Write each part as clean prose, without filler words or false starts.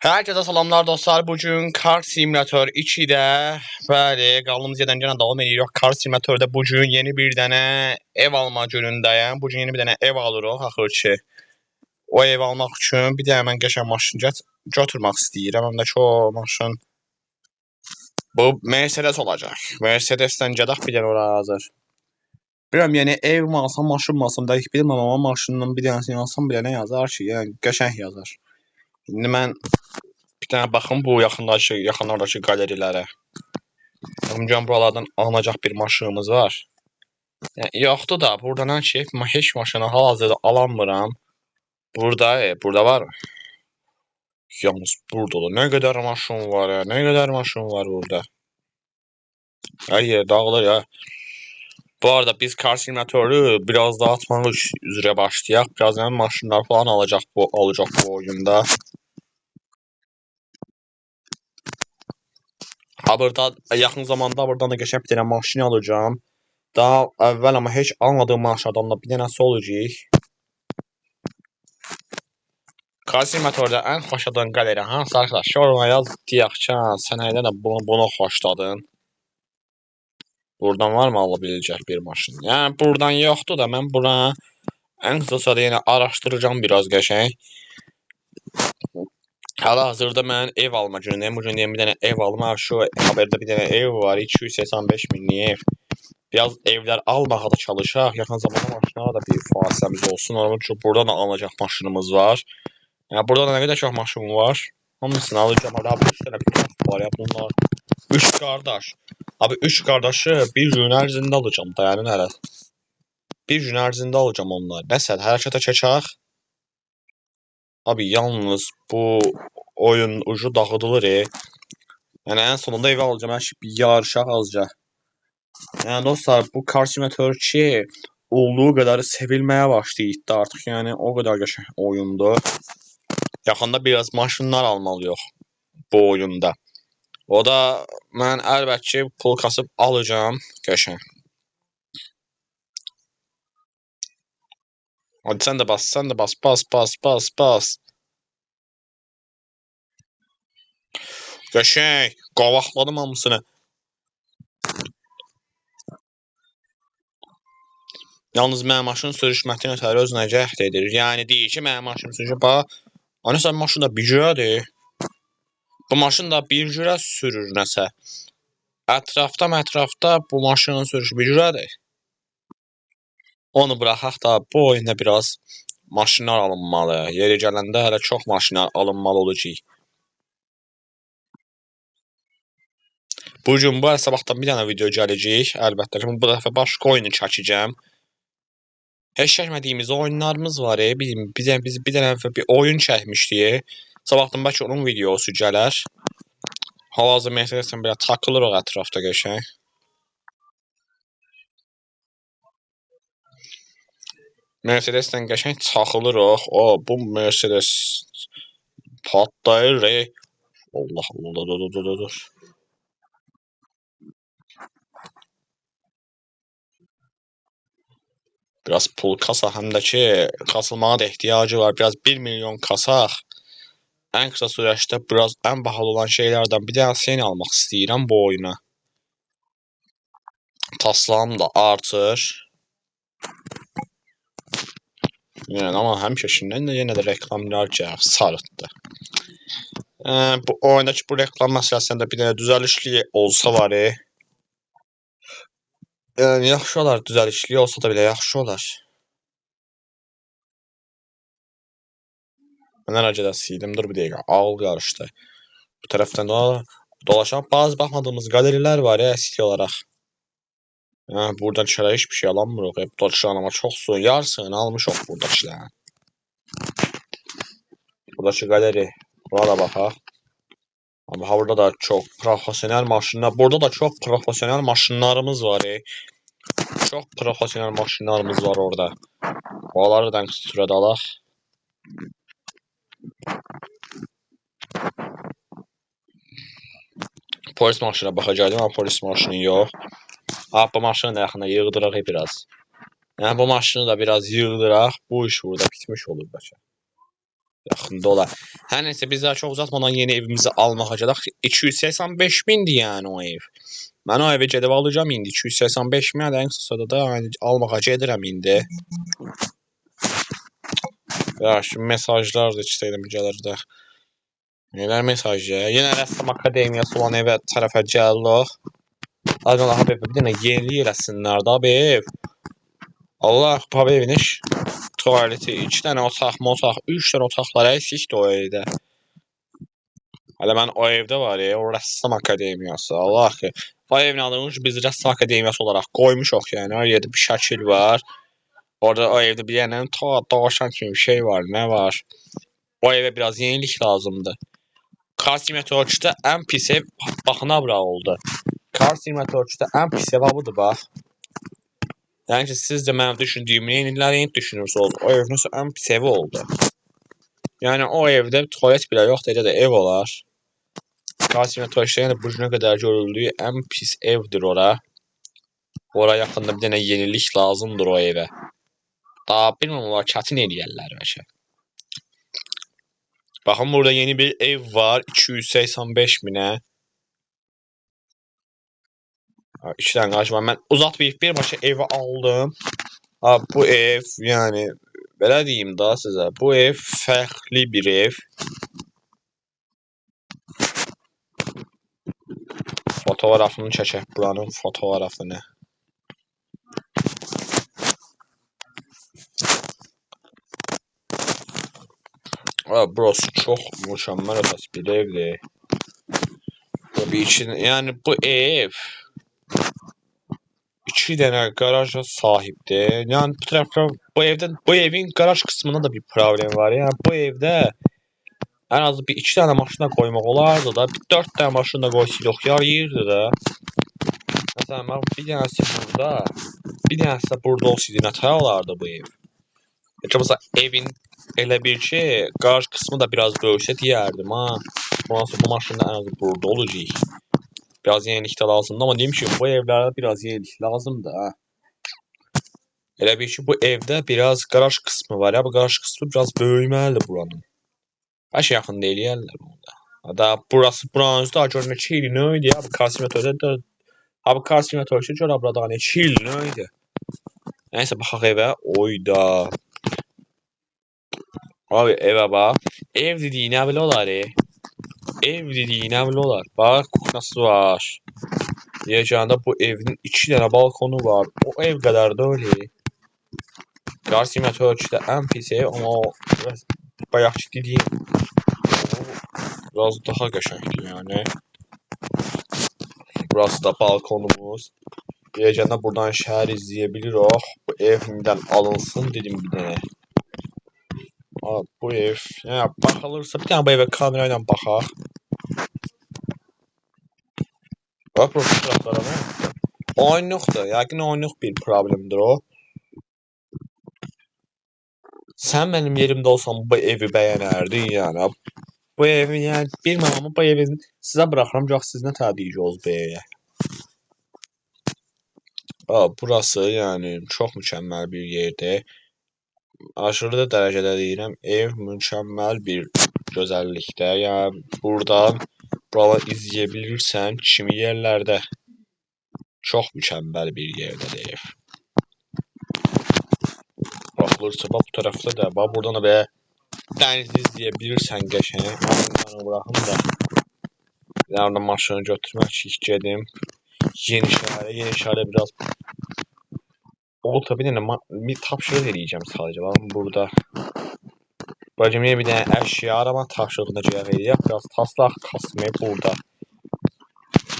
Herkese salamlar dostlar. Bugün Car Simulator 2'də bəli, qaldığımız yerdən yenə davam edirik. Car Simulator'da bugün yeni bir dənə ev alma günündəyəm. Bugün yeni bir dənə ev alırıq axır ki. O ev almaq üçün bir dənə mən qəşəng maşın götürmək istəyirəm. Həm də ki o maşın bu Mercedes olacaq. Mercedesdən gedək bir dənə ora hazır. Bilmirəm, yəni ev mi alsam, maşın mı alsam dəqiq bilmirəm, amma maşından bir dənəsini alsam bir dənə yazar ki, yəni qəşəng yazar. İndi mən bir tane baxın bu yaxınlardakı qalerilərə. Görün buralardan alınacaq bir maşınımız var. Yəni yoxdur da, buradan heç maşını hal-hazırda alamıram. Burada var. Yalnız burada da nə qədər maşın var ya, nə qədər maşın var burada. Hər yer dağılır ya. Bu arada biz Car Simulatoru biraz daha atmaq üzrə başlayaq. Birazdan maşınlar falan olacaq bu oyunda. Burada yaxın zamanda buradan da qəşəng bir dənə maşın alacağam. Daha əvvəl amma heç almadığım maşınlardan da bir dənəsi olacaq. Car Simulator'da ən xoşladığın qaleri hansı arkadaş? Yoruma yaz deyək ki, sən hələ də bunu xoşladın. Buradan var mı alabiləcək bir maşın? Yəni buradan yoxdur da mən buna ən qısası da yenə araşdıracağım biraz qəşəng. Hal-hazırda mən ev alma günündəyim. Bugün bir dənə ev alma. Şu haberde bir dənə ev var. 285 minlik ev. Biraz evlər almağa da çalışaq. Yaxın zamanda maşınlara da bir fasiləmiz olsun. Onun üçün burada da alınacaq maşınımız var. Yəni burada da nə qədər çox maşın var. Hamısını alacağım. Abi 3 dənə var ya bunlar. 3 qardaş. Abi 3 qardaşı bir gün ərzində alacağım. Dayanın hələ. Bir gün ərzində alacağım onları. Nəsə hərəkətə keçək. Abi yalnız bu oyun ucu dağıdılır. Yəni en sonunda evi alacağım. Hər şey bir yarışaq azca. Yəni dostlar, bu Car Simulator 2 olduğu qədər sevilməyə başlayıb artıq. Yəni o qədər qəşəng oyundur. Yaxında biraz maşınlar almalıyıq bu oyunda. O da mən əlbəttə ki pul kasıb alacağam qəşəng. Hadi sən də bas, bas. Qəşəng, qavaqladım hamısını. Yalnız mənim maşın sürüşməsindən ötürü özünə cəhd edir. Yəni deyir ki, mənim maşın sürüşür. Bax, ana sən maşın da bir cürədir. Bu maşın da bir cürə sürür nəsə. Ətrafda bu maşının sürüşü bir cürədir. Onu buraxaq da bu oyunda biraz maşınlar alınmalı. Yeri gələndə hələ çox maşınlar alınmalı olacaq. Bugün bu sabahdan bir dənə video gələcək. Əlbəttə ki, bu dəfə başqa oyunu çəkəcəm. Heç çəkmədiyimiz oyunlarımız var. Biz bir dənə bir oyun çəkmişdik. Sabahdan bəlkə onun videosu gələr. Hal-hazırda Mercedes'dən belə takılırıq ətrafda qəşəng. Mercedes'dən qəşəng çaxılırıq. Bu Mercedes patlayır. Allah. Dur. Biraz pul kasaq, həm də ki kasılmağa da ehtiyacı var. Biraz 1 milyon kasaq. Ən qısa sürəçdə biraz ən bahalı olan şeylərdən bir dənəsini almaq istəyirəm bu oyuna. Taslam da artır. Yəni amma həmişəkindən də yenə də reklamlar gəlir, sarıtdı. Bu oyundakı bu reklam məsələsində bir dənə düzəlişli olsa var. Yəni yaxşı olar, düzəlişli olsa da belə yaxşı olar. Mən hər gecə sildim, dur bir dəqiqə, ağıl qarışdı. Bu tərəfdən dolaşaq, bazı baxmadığımız qalerilər var ya, əsli olaraq. Buradan içəri heç bir şey alamırıq. Buradakılar amma çoxsun, yarısını almışıq buradakilərin. Buradakı qaleri, buna da baxaq. Amma burada da çox profesional maşınlar, burada da çox profesional maşınlarımız var. Çox profesional maşınlarımız var orada. Onları da qısa sürədə alaq. Polis maşına baxacaqdım, amma polis maşını yox. Bu maşını da yaxında yığdıraq biraz. Yəni bu maşını da biraz yığdıraq. Bu iş burada bitmiş olur bəlkə. Yaxında olar. Hər nəysə biz daha çox uzatmadan yeni evimizi almağa gələk. 285 mindir yəni o ev. Mən o evi gedib alacağam indi 285 minə də ən qısada da yəni almağa gedirəm indi. Yaxşı mesajlar da istəyirəm gəlir də. Nelər mesajı? Yenə rəssam akademiyası olan evə tərəfə gəlirik. Allah abi bir dənə yeni eləsinlər də abi ev. Allah abi evin iş tualeti, 2 dənə otaq, 3 dənə otaqlar əksikdir o evdə. Hələ mən o evdə var ya, o rəssam akademiyası. Allah ki, o evin adını biz rəssam akademiyası olaraq qoymuşuq yəni. O yerdə bir şəkil var. Orada o evdə bir dənə daşan kimi bir şey var. Nə var? O evə biraz yenilik lazımdır. Car Simulator'da ən pis ev baxına bura oldu. Car Simulator'da ən pis ev budur bax. Yəni ki, siz də mənim düşündüyümü yeniləri düşünürsünüz. O evin ən pis evi oldu. Yəni o evdə tualet belə yoxdur, elə də ev olar. Car Simulator'da yəni bu günə qədər görüldüyü ən pis evdir ora. Ora yaxında bir dənə yenilik lazımdır o evə. Daha bilmirəm onlar çətin eləyərlər bəlkə. Baxın burada yeni bir ev var 285 minə. 2 dənə qarşı var. Mən uzatmayıb birbaşa evi aldım. Bu ev yəni belə deyim da sizə. Bu ev fərqli bir ev. Fotoğrafını çəkək buranın fotoğrafını. Burası çox mükəmməl ötəsi bir evdir. Yəni bu ev 2 dənə qaraja sahibdir. Yəni bu tərəfdə bu evin qaraj qismında da bir problem var. Yəni bu evdə ən azı bir 2 dənə maşına qoymaq olardı da, bir 4 dənə maşın da qoysaydık yarayırdı da. Məsələn, bax bir dənəsi burada, bir dənəsi də burada olsaydı nətər olardı bu ev? Mesela evin elə bir ki, qaraj qismi da biraz böyüksə deyərdim ha. Ondan sonra bu maşın da ən azı burada olacaq. Biraz yenilik də lazımdır, amma deyim ki, bu evlərdə biraz yenilik lazımdır ha. Elə bir ki, bu evdə biraz qaraj qismi var ya, bu qaraj qismi biraz böyüməlidir buranın. Baş yaxında eləyərlər burada. Da burası buranın özü daha gör neçə il nə idi ya, bu Car Simulator'da da. Ha bu Car Simulator'da gör burada neçə il nə idi. Nəysə baxaq evə. Oyda. Abi evə bax. Ev dediyi nə belə olar Ev dediyi nə belə olar. Bax kuxnası var. Yeganədə bu evin 2 dənə balkonu var. O ev qədər də öyle. Car Simulator'da ən pis ev, amma o bayaqki dediyim biraz daha qəşəngdir yəni. Burası da balkonumuz. Yeganə buradan şəhər izləyə bilirik. Bu evimdən alınsın dedim bir dənə. Bu ev, yəni baxılırsa bir dənə bu evə kamera ilə baxaq. Bax bu tərəflərə nə? Oyunluqdur. Yəqin oyunluq bir problemdir o. Sən mənim yerimdə olsan bu evi bəyənərdin yəni. Bu evi yəni bilmirəm amma bu evi sizə buraxıram. Yox siz nə tədiyirsiniz bu evə? Burası yəni çox mükəmməl bir yerdir. Aşırı dərəcədə deyirəm, ev mükəmməl bir gözəllikdə. Yəni buradan buraları izləyə bilirsən kimi yerlərdə. Çox mükəmməl bir yerdədir ev. Baxılırsa bax bu tərəfdə də, bax buradan da belə dənizi izləyə bilirsən qəşəng. Mən buraxım da. Yəni maşını götürmək gedim. Yeni şəhərə biraz olsa bir dənə bir tapşırıq eləyəcəm sadəcə. Baxın burada. Bacım bir dənə əşya arama tapşırığını eləyək. Biraz taslaq kasmayı burada.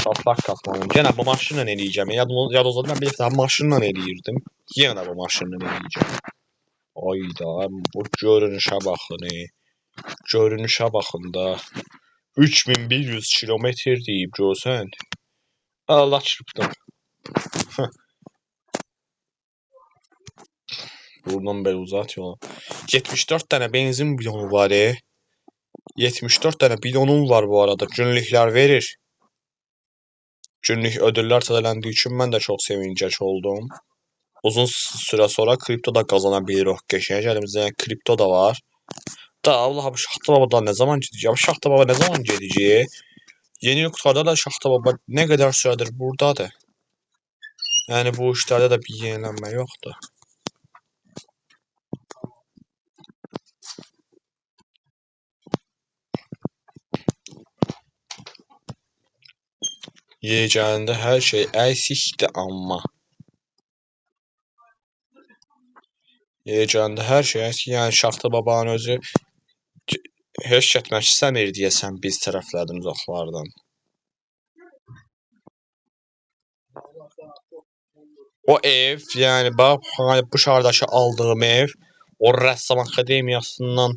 Taslaq kasmalıyım. Yenə bu maşınla eləyəcəm. Yadınızda mən bir dəfə maşınla eləyirdim. Yenə bu maşınla eləyəcəm. Ayda bu görünüşə baxın. Görünüşə baxın da. 3100 kilometr deyib görsən. Allah çırpdım. Buradan belə uzat yola. 74 dənə benzin bidonu var 74 dənə bidonum var bu arada. Günlüklər verir. Günlük ödüllər sədələndiyi üçün mən də çox sevincək oldum. Uzun süre sonra kripto da qazana bilirik qəşəng. Əlimizdə kripto da var. Da Allah bu Şaxta Babadan ne zaman gidecek? Bu Şaxta Baba ne zaman gelecek? Yeni Yurtlarda da Şaxta Baba ne kadar süredir buradadır. Yani bu işlerde de bir yenilenme yoktu. Yiyeceğinde her şey eksikti ama. Yiyeceğinde her şey eksik. Yani Şaxta Babanın özü heç getmək istəmir deyəsən biz tərəflərdən uzaqlardan. O ev, yani bax bu şəhərdəki aldığım ev o rəssam akademiyasından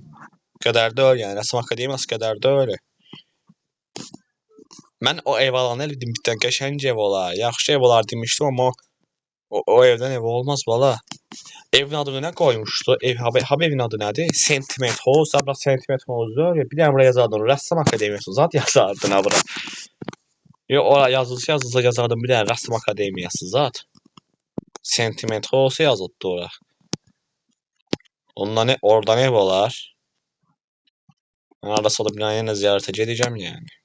qədər deyil, yəni rəssam akademiyası qədər deyil. Mən o ev alanı elə dedim bitdən qəşəng ev olar, yaxşı ev olar demişdim amma o evdən ev olmaz bala. Evin adını nə qoymuşdu? Evin adı nədir? Sentiment House, abla Sentiment House. Bir də buraya yazardın rəssam akademiyası zat yazardın abla. Yo ora yazılsa bir dənə rəssam akademiyası zat. Sentiment House yazıldı ora. Ondan oradan ev olar. Mən arada sırada bir dənə yenə ziyarətə gedəcəm yəni.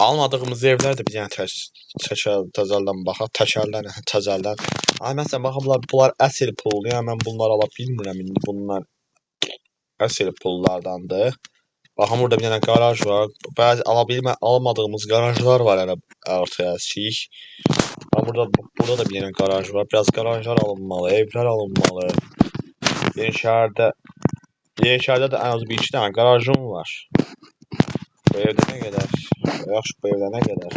Almadığımız evlər də bir dənə təzəldən baxaq. Təkərdən, təzəldən. Ay məsələn baxın bunlar əsl puldur. Yəni mən bunları ala bilmirəm indi. Bunlar əsl pullardandır. Baxın burada bir dənə qaraj var. Bəzi almadığımız qarajlar var hələ artıq əksik. Burada da bir dənə qaraj var. Biraz qarajlar alınmalı, evlər alınmalı. Yeni şəhərdə də ən az bir iki dənə qarajım var. Bu evdə nə qədər? Yaxşı bu evdə nə qədər?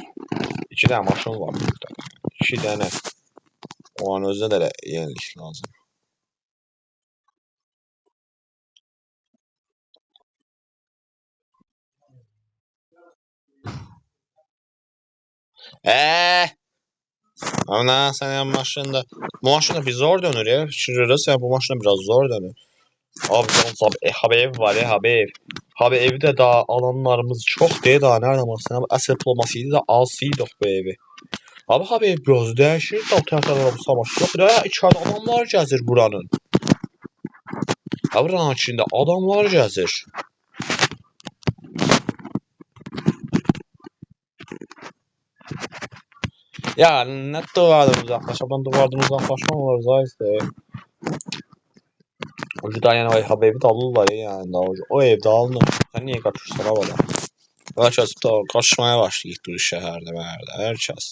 2 dənə maşın var burada. 2 dənə. Onun özünə də yenilik lazım. Ana sənin maşında. Bu maşın da bir zor dönür ya. Şurada bu maşına biraz zor dönür. Abi ev var ya abi ev. Abi evi de daha alanlarımız çok değil daha nerede masaya əsl diplomasiydi da alsıydıq bu evi. Abi ev biraz dəyişir də o tərəflərdə bu savaş. Yox da içəridə adamlar gəzir buranın. Buranın içində adamlar gəzir. Ya nə duvardan uzaqlaşaban duvardan uzaqlaşma olur zaten. O da yəni o evi də alırlar yani daha o evdə alınır. Sən niyə qaçırsan havada? Herkes qaçmaya başlayır bu şəhərdə məhərdə. Herkes.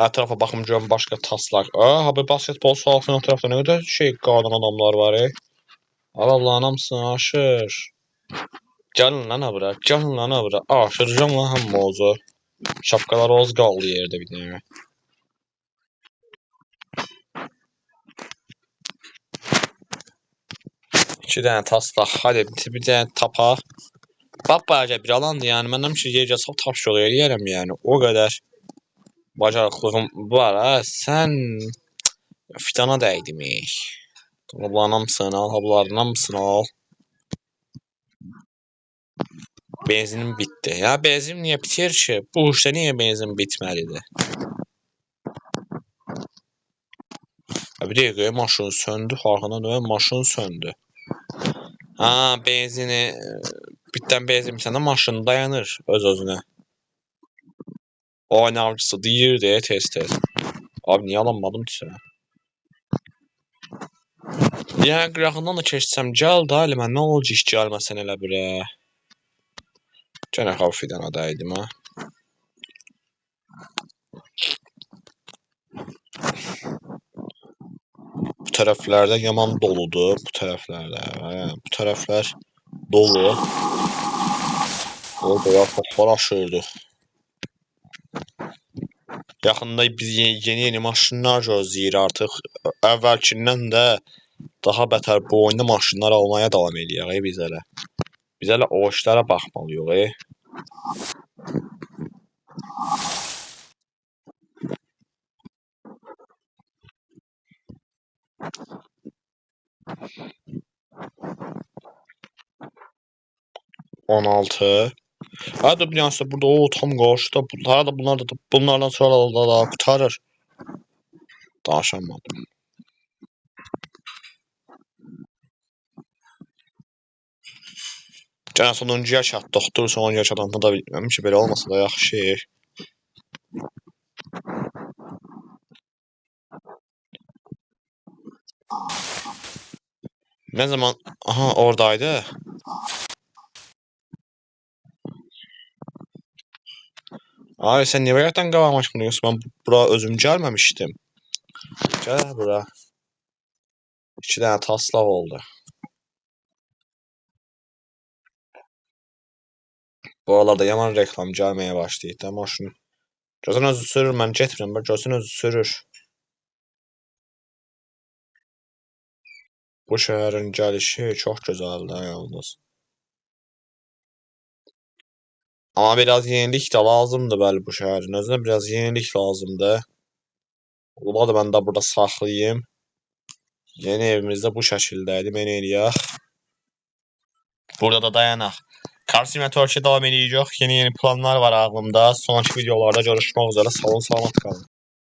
Ətrafa baxım görüm başqa taslar. Abi basketbol sahasının o tərəfdə nə qədər qadın adamlar var. Allah'ın hamısını aşır. Gəlin lan bura, gəlin lan bura. Aşıracağım lan hamı ozu. Şapkalar az qaldı yerdə bir dənə. İki dənə taslaq. Hadi bir dənə tapaq. Balaca bir alandır yəni. Məndən bir şey yercə sal taş yolu eləyərəm yəni. O qədər bacarıqlığım var ha. Sən fitana dəydimiş. Bunların hamısını al, bunların hamısını al. Benzinim bitdi. Ya benzin niyə bitir ki? Bu işdə niyə benzin bitməlidir? Bir dəqiqə maşın söndü. Farkında deyil, maşın söndü. Benzini bitdən benzin bitəndə maşın dayanır öz-özünə. O enerjisi deyirdi tez-tez. Abi niyə alınmadım ki sənə? Yəni qırağından da keçsəm gəl də elə mən nə olacaq iş gəlməsən elə birə. Gənə xavfidən adaydım ha. Bu tərəflərdə yaman doludur. Bu tərəflərdə. Bu tərəflər dolu. Orada yaxınlar aşırdı. Yaxında biz yeni maşınlar gözləyir artıq. Əvvəlkindən də daha bətər bu oyunda maşınlar almaya davam eləyək biz hələ. Biz hələ o işlərə baxmalıyıq. 16. Hadi bir yansı burada o tam qarşıda bunlardan sonra da qurtarır. Danışamadım. Gənə sonuncuya çatdıq. Dur sonuncuya çatanda da bilmirəm ki, belə olmasa da yaxşı. Ne zaman? Aha oradaydı. Ay sen niye bayaqdan qavam açmıyorsun? Ben bura özüm gəlməmişdim. Gəl bura. 2 dənə taslaq oldu. Bu aralarda yaman reklam gəlməyə başlayıb da maşın. Gözün özü sürür, mən getmirəm, bax gözün özü sürür. Bu şəhərin gəlişi çox gözəldir yalnız. Amma biraz yenilik də lazımdır bəli bu şəhərin özünə biraz yenilik lazımdır. Ola da mən də burada saxlayayım. Yeni evimizdə bu şəkildədir, mən eləyək. Burada da dayanaq. Car Simulator 2 davam edirik. Yeni planlar var ağlımda. Sonraki videolarda görüşmək üzrə. Sağ olun, salamat qalın.